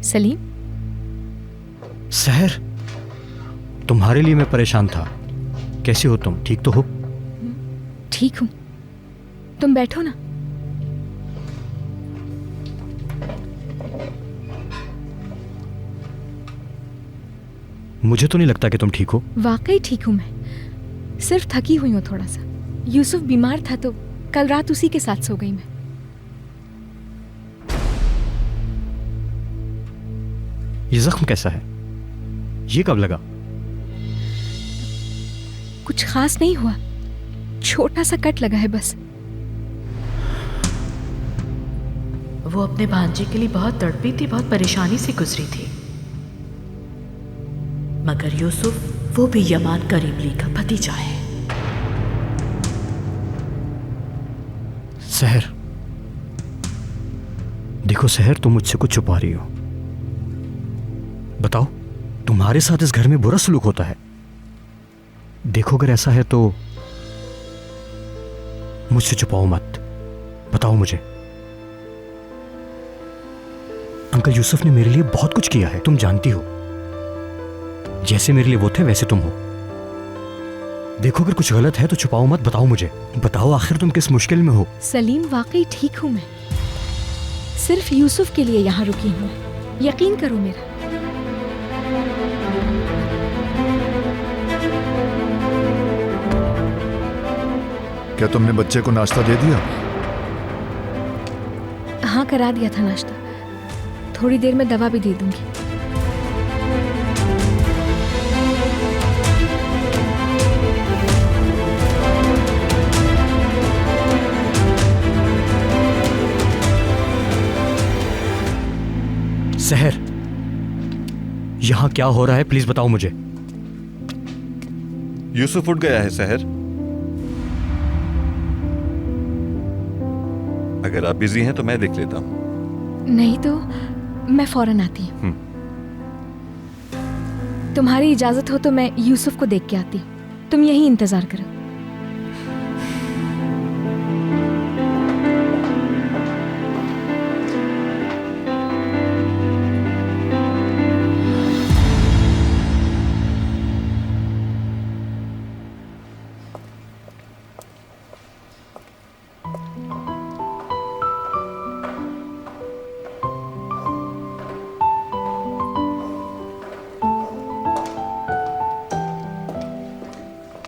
सलीम, सहर, तुम्हारे लिए मैं परेशान था। कैसी हो तुम? ठीक तो हो? ठीक हूँ। तुम बैठो ना। मुझे तो नहीं लगता कि तुम ठीक हो। वाकई ठीक हूँ मैं, सिर्फ थकी हुई हूँ थोड़ा सा। यूसुफ बीमार था तो कल रात उसी के साथ सो गई मैं। ये जख्म कैसा है? ये कब लगा? कुछ खास नहीं हुआ, छोटा सा कट लगा है बस। वो अपने भांजे के लिए बहुत तड़पी थी, बहुत परेशानी से गुजरी थी। मगर यूसुफ वो भी यमान करीमली का भतीजा है। सहर, देखो सहर, तुम मुझसे कुछ छुपा रही हो। बताओ, तुम्हारे साथ इस घर में बुरा सलूक होता है? देखो अगर ऐसा है तो मुझसे छुपाओ मत, बताओ मुझे। अंकल यूसुफ ने मेरे लिए बहुत कुछ किया है, तुम जानती हो। जैसे मेरे लिए वो थे वैसे तुम हो। देखो अगर कुछ गलत है तो छुपाओ मत, बताओ मुझे। बताओ आखिर तुम किस मुश्किल में हो। सलीम, वाकई ठीक हूँ मैं, सिर्फ यूसुफ के लिए यहाँ रुकी हूँ। यकीन करो मेरा। क्या तुमने बच्चे को नाश्ता दे दिया? हाँ, करा दिया था नाश्ता। थोड़ी देर में दवा भी दे दूंगी। सहर, यहां क्या हो रहा है प्लीज बताओ मुझे। यूसुफ उठ गया है सहर। अगर आप बिजी हैं तो मैं देख लेता हूं। नहीं तो मैं फौरन आती हूँ। तुम्हारी इजाजत हो तो मैं यूसुफ को देख के आती हूँ। तुम यही इंतजार करो।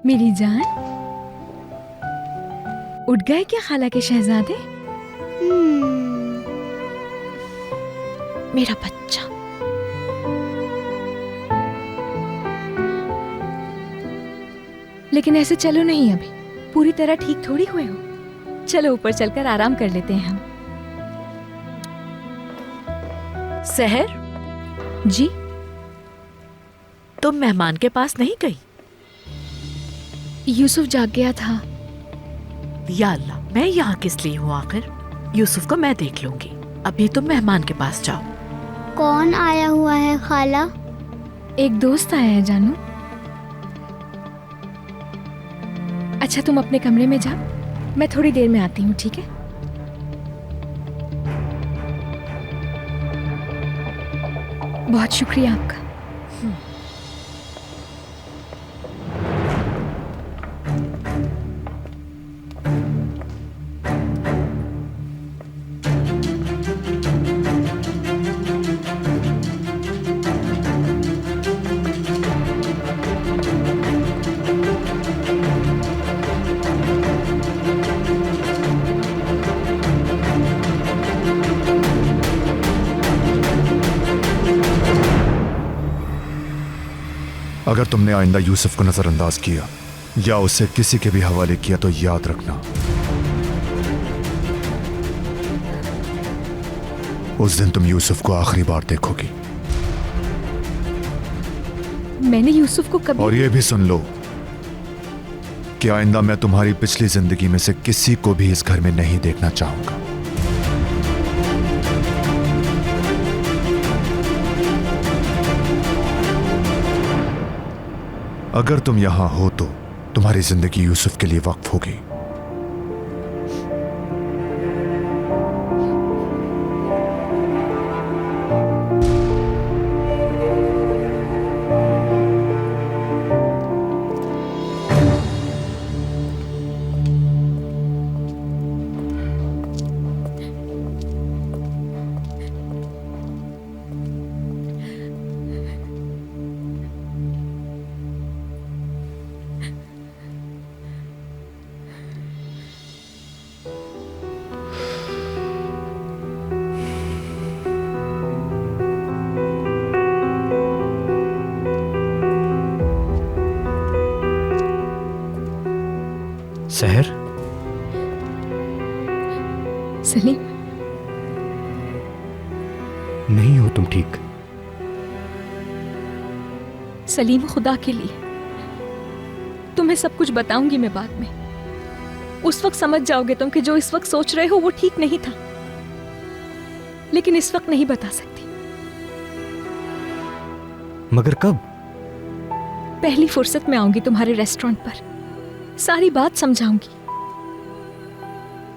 मेरी जान, उठ गए क्या खाला के शहजादे? मेरा बच्चा। लेकिन ऐसे चलो नहीं, अभी पूरी तरह ठीक थोड़ी हुए हो। चलो ऊपर चलकर आराम कर लेते हैं हम। सहर, जी? तुम मेहमान के पास नहीं गई? यूसुफ जाग गया था। या अल्लाह, मैं यहाँ किस लिए हूँ आखिर? यूसुफ को मैं देख लूंगी। अभी तुम मेहमान के पास जाओ। कौन आया हुआ है खाला? एक दोस्त आया है जानू। अच्छा तुम अपने कमरे में जाओ, मैं थोड़ी देर में आती हूँ, ठीक है? बहुत शुक्रिया आपका। अगर तुमने आइंदा यूसुफ को नजरअंदाज किया या उसे किसी के भी हवाले किया तो याद रखना, उस दिन तुम यूसुफ को आखिरी बार देखोगी। मैंने यूसुफ को कभी... और ये भी सुन लो कि आइंदा मैं तुम्हारी पिछली जिंदगी में से किसी को भी इस घर में नहीं देखना चाहूंगा। अगर तुम यहां हो तो तुम्हारी जिंदगी यूसुफ के लिए वक्फ होगी। सहर, सलीम, नहीं हो तुम ठीक। सलीम, खुदा के लिए तुम्हें सब कुछ बताऊंगी मैं बाद में। उस वक्त समझ जाओगे तुम कि जो इस वक्त सोच रहे हो वो ठीक नहीं था, लेकिन इस वक्त नहीं बता सकती। मगर कब? पहली फुर्सत में आऊंगी तुम्हारे रेस्टोरेंट पर, सारी बात समझाऊंगी।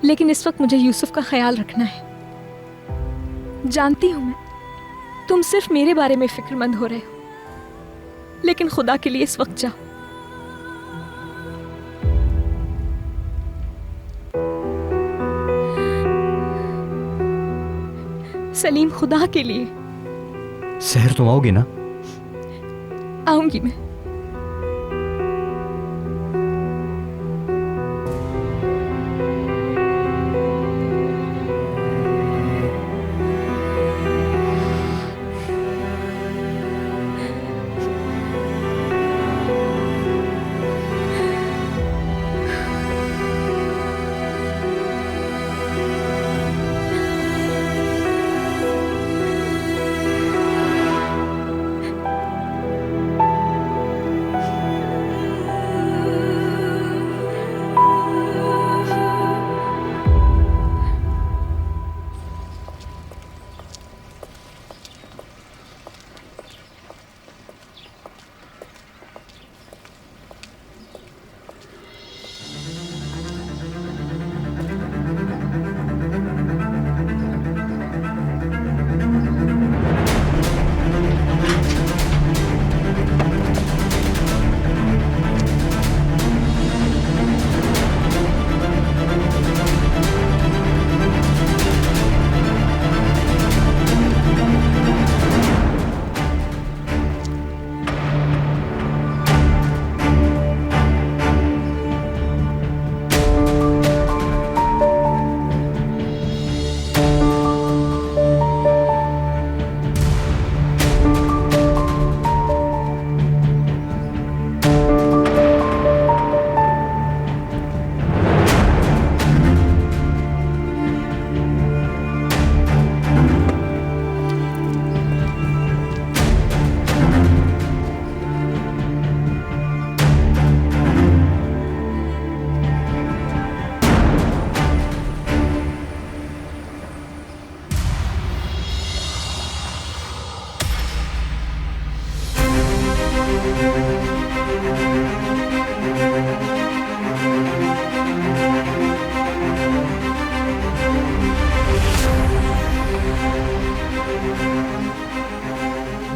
लेकिन इस वक्त मुझे यूसुफ का ख्याल रखना है। जानती हूं मैं, तुम सिर्फ मेरे बारे में फिक्रमंद हो रहे हो, लेकिन खुदा के लिए इस वक्त जाओ। सलीम, खुदा के लिए। सहर, तुम आओगे ना? आऊंगी मैं।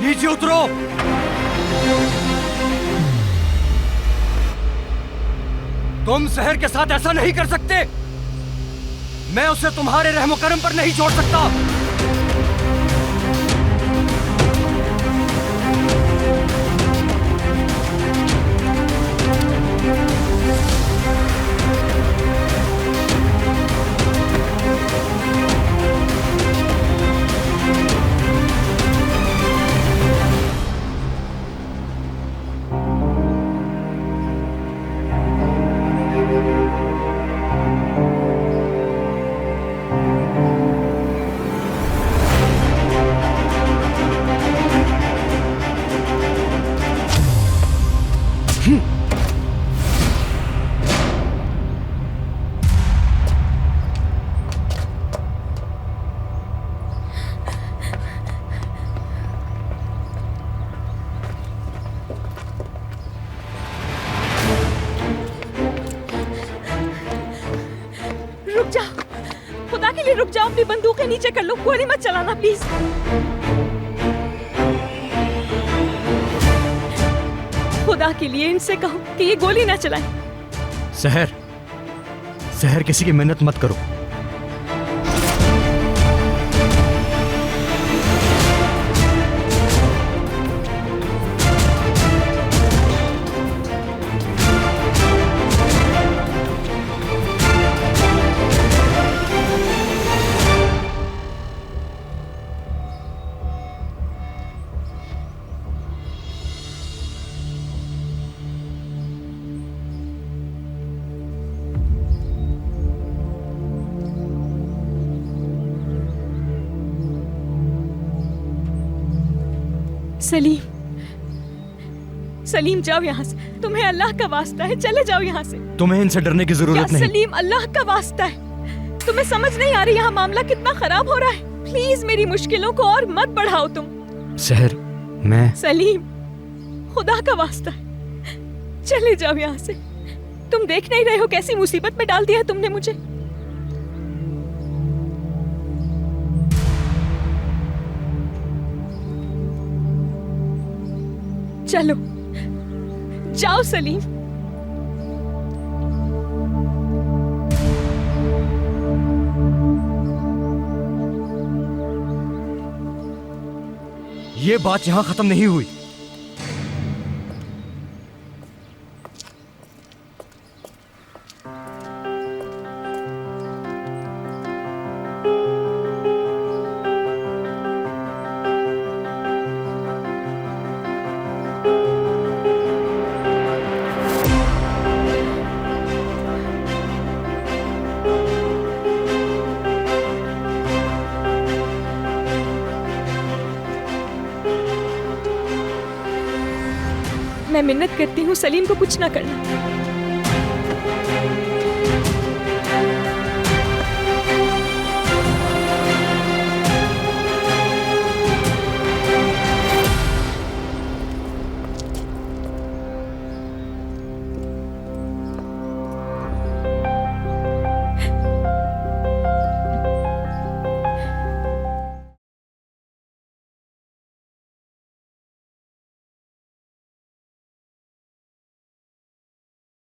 नीचे उतरो। तुम सहर के साथ ऐसा नहीं कर सकते। मैं उसे तुम्हारे रहमो करम पर नहीं छोड़ सकता। रुक जाओ, खुदा के लिए रुक जाओ। अपनी बंदूकें नीचे कर लो, गोली मत चलाना प्लीज। खुदा के लिए इनसे कहो कि ये गोली ना चलाएं। सहर, सहर, किसी की मेहनत मत करो। सलीम, सलीम जाओ यहाँ से, तुम्हें अल्लाह का वास्ता है, चले जाओ यहाँ से। तुम्हें इनसे डरने की क्या जरूरत नहीं। सलीम, अल्लाह का वास्ता है, तुम्हें समझ नहीं आ रही यहाँ मामला कितना खराब हो रहा है। प्लीज मेरी मुश्किलों को और मत बढ़ाओ तुम। सहर, मैं सलीम, खुदा का वास्ता है, चले जाओ यहाँ से। तुम देख नहीं रहे हो कैसी मुसीबत में डाल दिया है तुमने मुझे। चलो जाओ सलीम। ये बात यहां खत्म नहीं हुई। मैं मिन्नत करती हूँ सलीम को कुछ ना करना।